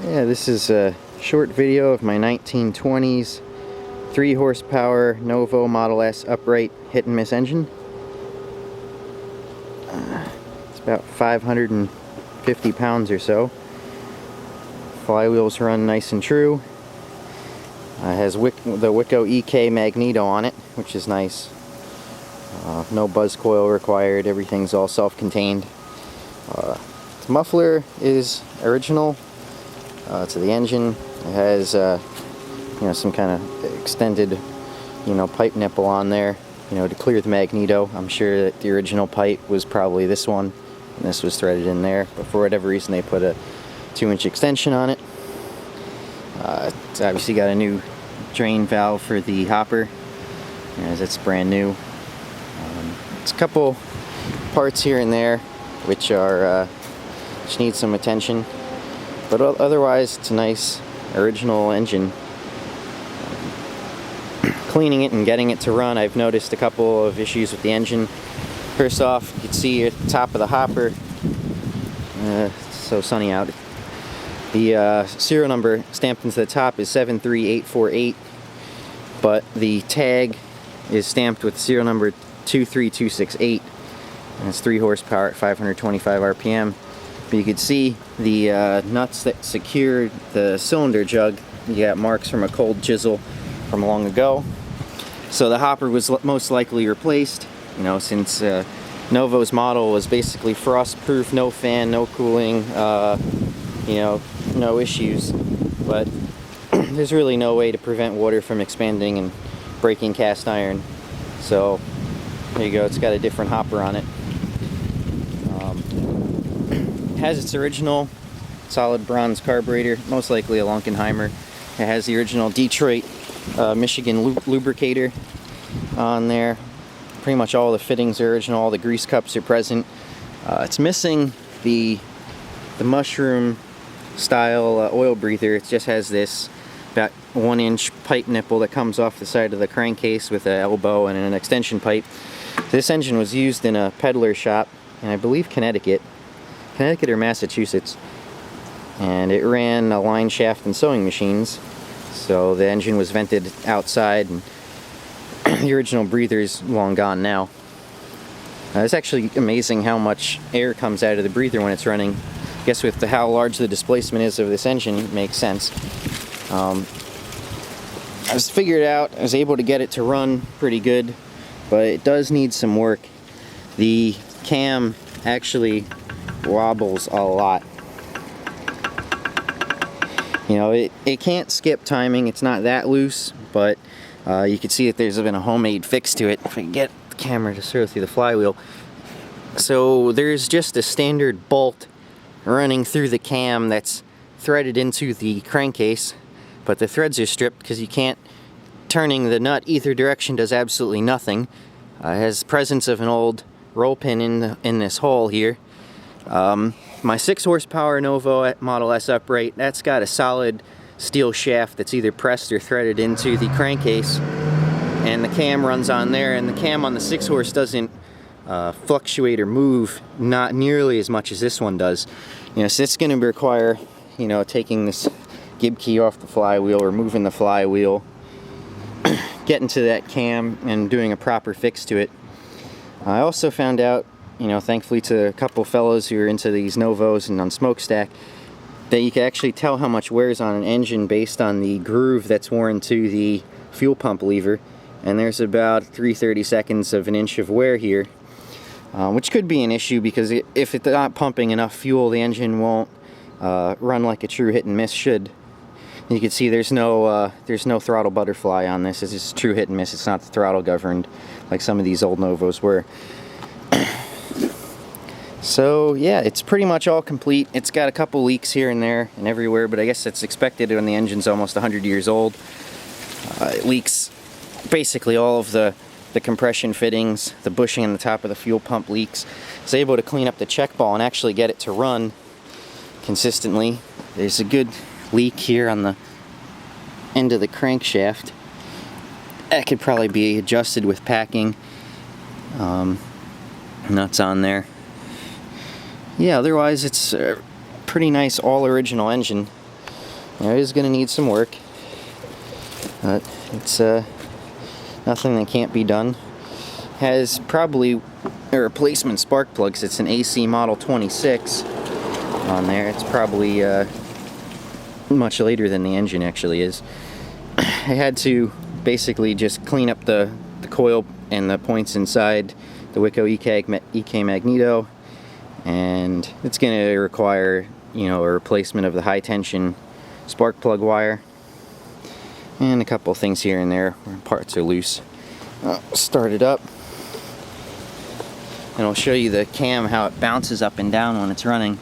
Yeah, this is a short video of my 1920s 3 horsepower Novo Model S upright hit and miss engine. It's about 550 pounds or so. Flywheels run nice and true. It has the Wicco EK magneto on it, which is nice. No buzz coil required, everything's all self-contained. The muffler is original to the engine. It has some kind of extended pipe nipple on there to clear the magneto. I'm sure that the original pipe was probably this one and this was threaded in there, but for whatever reason they put a 2-inch extension on it. It's obviously got a new drain valve for the hopper, as it's brand new. It's a couple parts here and there which need some attention, but otherwise it's a nice original engine. Cleaning it and getting it to run, I've noticed a couple of issues with the engine. First off, you can see at the top of the hopper, it's so sunny out, the serial number stamped into the top is 73848, but the tag is stamped with serial number 23268, and it's 3 horsepower at 525 RPM. But you can see the nuts that secure the cylinder jug, you got marks from a cold chisel from long ago. So the hopper was most likely replaced, since Novo's model was basically frost-proof, no fan, no cooling, no issues. But there's really no way to prevent water from expanding and breaking cast iron. So there you go, it's got a different hopper on it. It has its original solid bronze carburetor, most likely a Lunkenheimer. It has the original Detroit, Michigan lubricator on there. Pretty much all the fittings are original, all the grease cups are present. It's missing the mushroom style oil breather. It just has this about 1-inch pipe nipple that comes off the side of the crankcase with an elbow and an extension pipe. This engine was used in a peddler shop in, I believe, Connecticut or Massachusetts, and it ran a line shaft and sewing machines. So the engine was vented outside, and the original breather is long gone now. It's actually amazing how much air comes out of the breather when it's running. I guess with how large the displacement is of this engine, it makes sense. I was able to get it to run pretty good, but it does need some work. The cam actually wobbles a lot. It can't skip timing, it's not that loose, but you can see that there's been a homemade fix to it. If I can get the camera to throw through the flywheel. So there's just a standard bolt running through the cam that's threaded into the crankcase, but the threads are stripped because you can't. Turning the nut either direction does absolutely nothing. It has presence of an old roll pin in this hole here. My 6 horsepower Novo Model S upright, that's got a solid steel shaft that's either pressed or threaded into the crankcase, and the cam runs on there, and the cam on the 6 horse doesn't fluctuate or move not nearly as much as this one does. So it's going to require taking this gib key off the flywheel, removing the flywheel, getting to that cam and doing a proper fix to it. I also found out, thankfully to a couple fellows who are into these Novos and on Smokestack, that you can actually tell how much wears on an engine based on the groove that's worn to the fuel pump lever, and there's about 3/32 of an inch of wear here, which could be an issue because if it's not pumping enough fuel, the engine won't run like a true hit and miss should. You can see there's no throttle butterfly on this. This is true hit and miss. It's not the throttle governed like some of these old Novos were. So yeah, it's pretty much all complete. It's got a couple leaks here and there and everywhere, but I guess that's expected when the engine's almost 100 years old. It leaks basically all of the compression fittings, the bushing on the top of the fuel pump leaks. I was able to clean up the check ball and actually get it to run consistently. There's a good leak here on the end of the crankshaft. That could probably be adjusted with packing. Nuts on there. Yeah, otherwise it's a pretty nice all original engine. It is going to need some work, but it's nothing that can't be done. Has probably a replacement spark plug, 'cause it's an AC model 26 on there. It's probably much later than the engine actually is. I had to basically just clean up the coil and the points inside the Wico EK magneto, and it's going to require, you know, a replacement of the high tension spark plug wire and a couple things here and there where parts are loose. I'll start it up and I'll show you the cam, how it bounces up and down when it's running.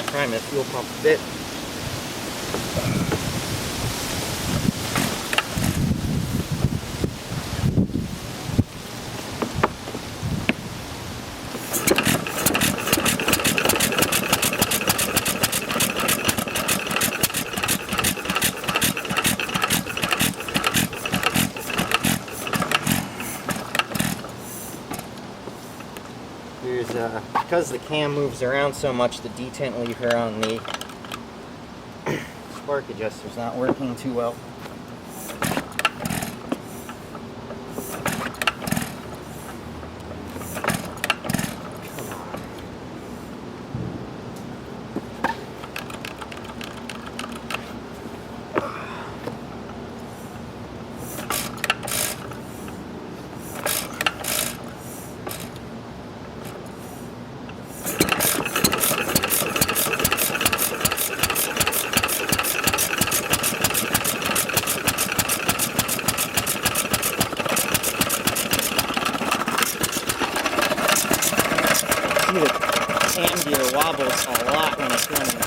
Prime the fuel pump a bit. Because the cam moves around so much, the detent lever on the spark adjuster's not working too well. The cam gear wobbles a lot when it's running.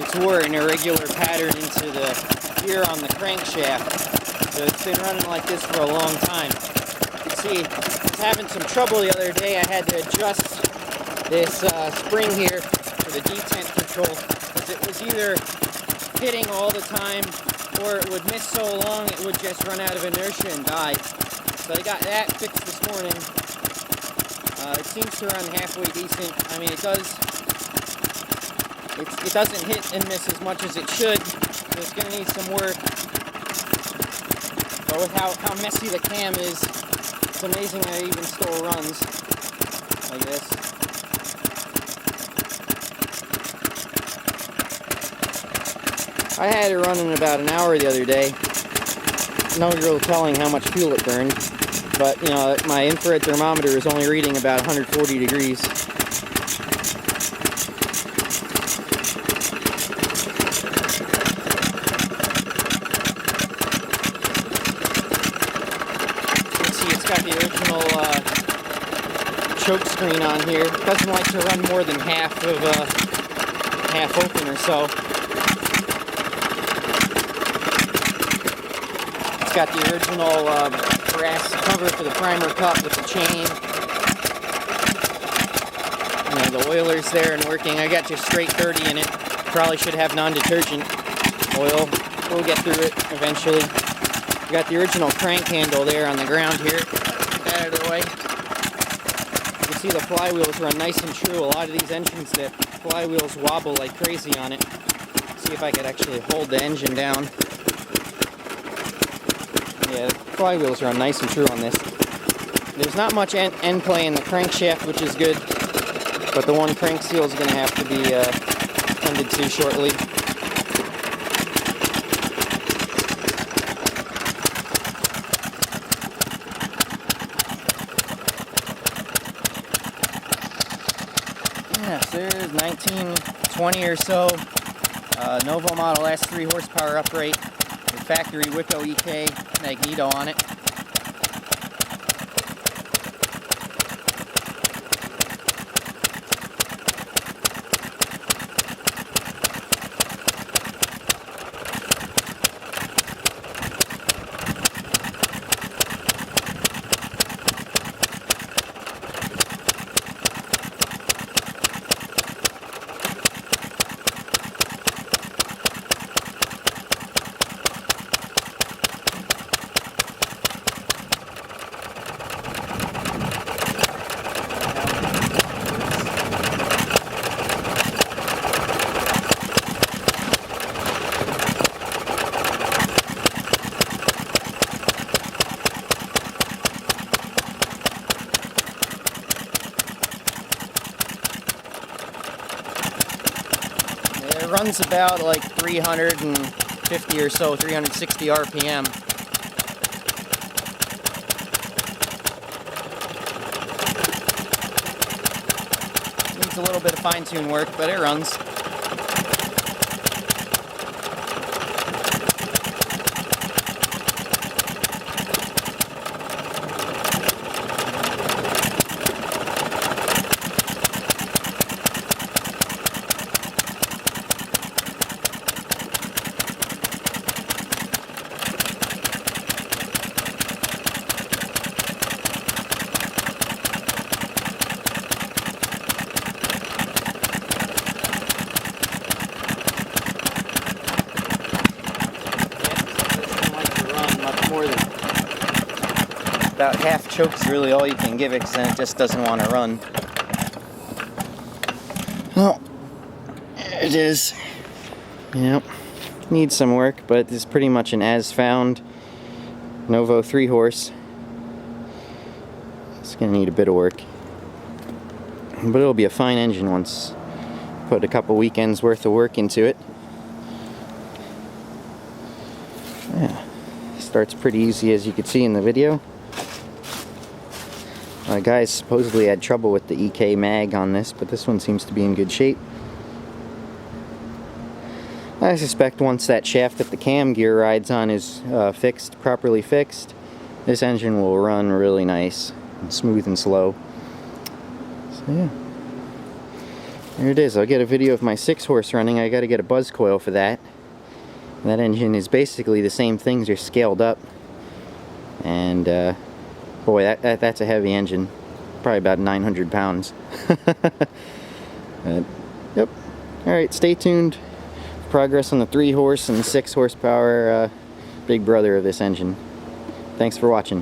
It's wore an irregular pattern into the gear on the crankshaft, so it's been running like this for a long time. You can see I was having some trouble the other day. I had to adjust this spring here for the detent control, because it was either hitting all the time, or it would miss so long it would just run out of inertia and die. So I got that fixed this morning. It seems to run halfway decent. I mean, it doesn't hit and miss as much as it should, so it's going to need some work. But with how messy the cam is, it's amazing that it even still runs like this. I had it running about an hour the other day. No real telling how much fuel it burned, but you know, my infrared thermometer is only reading about 140 degrees. You can see it's got the original choke screen on here. It doesn't like to run more than half open or so. It's got the original brass cover for the primer cup with the chain. You know, the oiler's there and working. I got just straight 30 in it. Probably should have non-detergent oil. We'll get through it eventually. We got the original crank handle there on the ground here. Get that out of the way. You can see the flywheels run nice and true. A lot of these engines, the flywheels wobble like crazy on it. See if I could actually hold the engine down. Yeah, the flywheels run nice and true on this. There's not much end play in the crankshaft, which is good, but the one crank seal is going to have to be tended to shortly. Yeah, so there's 1920 or so Novo Model S 3 horsepower upright with factory Wico EK magneto on it. It runs about like 350 or so, 360 RPM. Needs a little bit of fine-tune work, but it runs. More than about half choke's really all you can give it, because then it just doesn't want to run. Well, there it is. Yep, needs some work, but it's pretty much an as-found Novo 3-horse. It's gonna need a bit of work, but it'll be a fine engine once put a couple weekends worth of work into it. Yeah. Starts pretty easy, as you could see in the video. Guys supposedly had trouble with the EK mag on this, but this one seems to be in good shape. I suspect once that shaft that the cam gear rides on is properly fixed, this engine will run really nice and smooth and slow. So yeah, there it is. I'll get a video of my 6-horse running. I got to get a buzz coil for that. That engine is basically the same thing, just scaled up, and boy, that's a heavy engine, probably about 900 pounds. Yep. Alright, stay tuned. Progress on the 3-horse and 6 horsepower big brother of this engine. Thanks for watching.